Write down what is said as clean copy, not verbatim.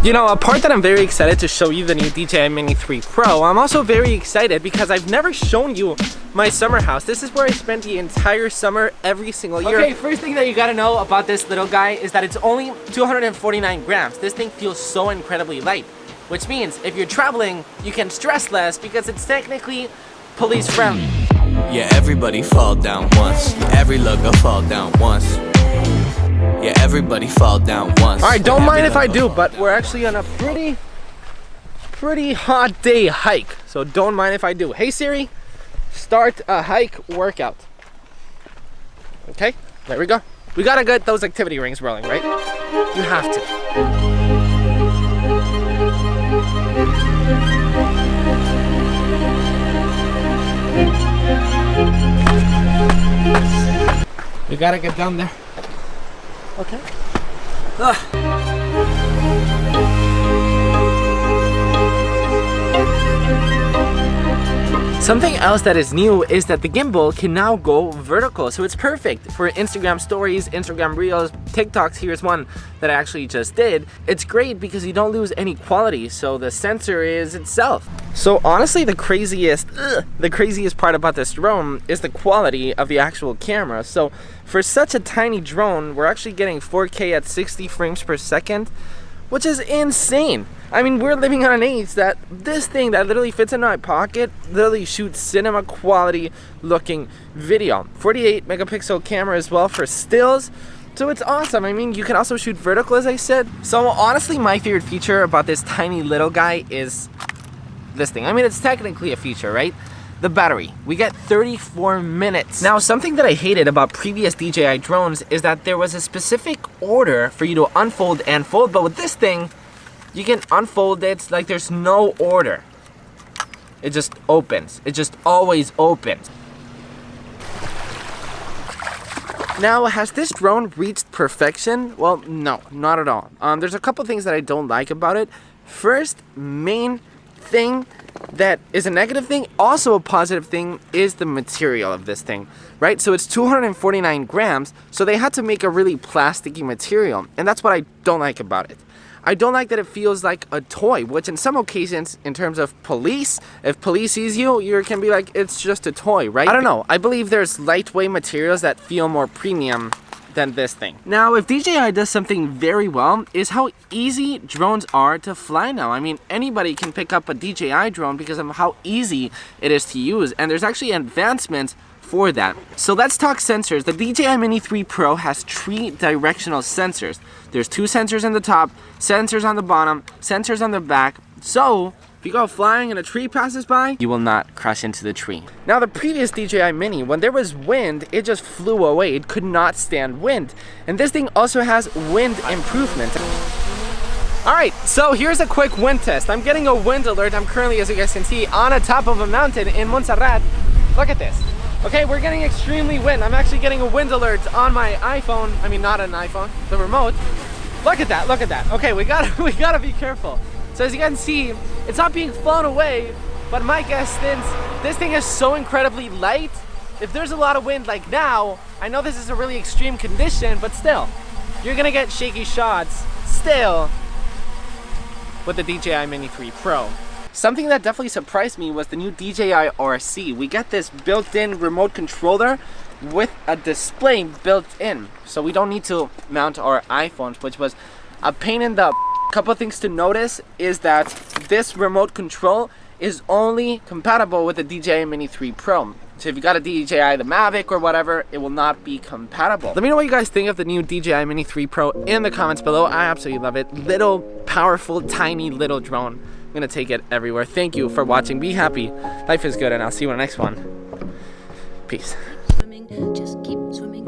You know, apart that I'm very excited to show you the new DJI Mini 3 Pro, I'm also very excited because I've never shown you my summer house. This is where I spent the entire summer every single year. Okay, first thing that you gotta know about this little guy is that it's only 249 grams. This thing feels so incredibly light, which means if you're traveling, you can stress less because it's technically police friendly. Yeah, everybody fall down once. Every looker fall down once. Yeah, everybody fall down once. Alright, don't mind if I do, but we're actually on a pretty hot day hike. So don't mind if I do. Hey Siri, start a hike workout. Okay, there we go. We gotta get those activity rings rolling, right? You have to. We gotta get down there. Okay. Something else that is new is that the gimbal can now go vertical, so it's perfect for Instagram stories, Instagram reels, TikToks. Here's one that I actually just did. It's great because you don't lose any quality, so the sensor is itself. So honestly, the craziest part about this drone is the quality of the actual camera. So for such a tiny drone, we're actually getting 4K at 60 frames per second, which is insane. I mean, we're living on an age that this thing that literally fits in my pocket literally shoots cinema quality looking video. 48 megapixel camera as well for stills. So it's awesome. I mean, you can also shoot vertical, as I said. So honestly, my favorite feature about this tiny little guy is this thing. I mean, it's technically a feature, right? The battery. We get 34 minutes. Now, something that I hated about previous DJI drones is that there was a specific order for you to unfold and fold, but with this thing, you can unfold it like there's no order. It just opens. It just always opens. Now, has this drone reached perfection? Well, no, not at all. There's a couple things that I don't like about it. First, main thing that is a negative thing, also a positive thing, is the material of this thing, right? So it's 249 grams, so they had to make a really plasticky material, and that's what I don't like about it. I don't like that it feels like a toy, which in some occasions, in terms of police, if police sees you, you can be like, it's just a toy, right? I don't know. I believe there's lightweight materials that feel more premium than this thing. Now, if DJI does something very well, is how easy drones are to fly now. I mean, anybody can pick up a DJI drone because of how easy it is to use, and there's actually advancements for that. So let's talk sensors. The DJI Mini 3 Pro has 3 directional sensors. There's 2 sensors in the top, sensors on the bottom, sensors on the back. So if you go flying and a tree passes by, you will not crash into the tree. Now, the previous DJI Mini, when there was wind, it just flew away. It could not stand wind. And this thing also has wind improvement. Alright, so here's a quick wind test. I'm getting a wind alert. I'm currently, as you guys can see, on the top of a mountain in Montserrat. Look at this. Okay, we're getting extremely wind. I'm actually getting a wind alert on my iPhone. I mean, not an iPhone, the remote. Look at that, look at that. Okay, we gotta be careful. So as you can see, it's not being flown away, but my guess, since this thing is so incredibly light, if there's a lot of wind like now, I know this is a really extreme condition, but still, you're gonna get shaky shots still with the DJI Mini 3 Pro. Something that definitely surprised me was the new DJI RC. We get this built-in remote controller with a display built in, so we don't need to mount our iPhones, which was a pain in the couple of things to notice is that this remote control is only compatible with the DJI Mini 3 Pro. So if you got a DJI, the Mavic or whatever, it will not be compatible. Let me know what you guys think of the new DJI Mini 3 Pro in the comments below. I absolutely love it. Little, powerful, tiny little drone. I'm gonna take it everywhere. Thank you for watching. Be happy. Life is good, and I'll see you in the next one. Peace. Just keep swimming.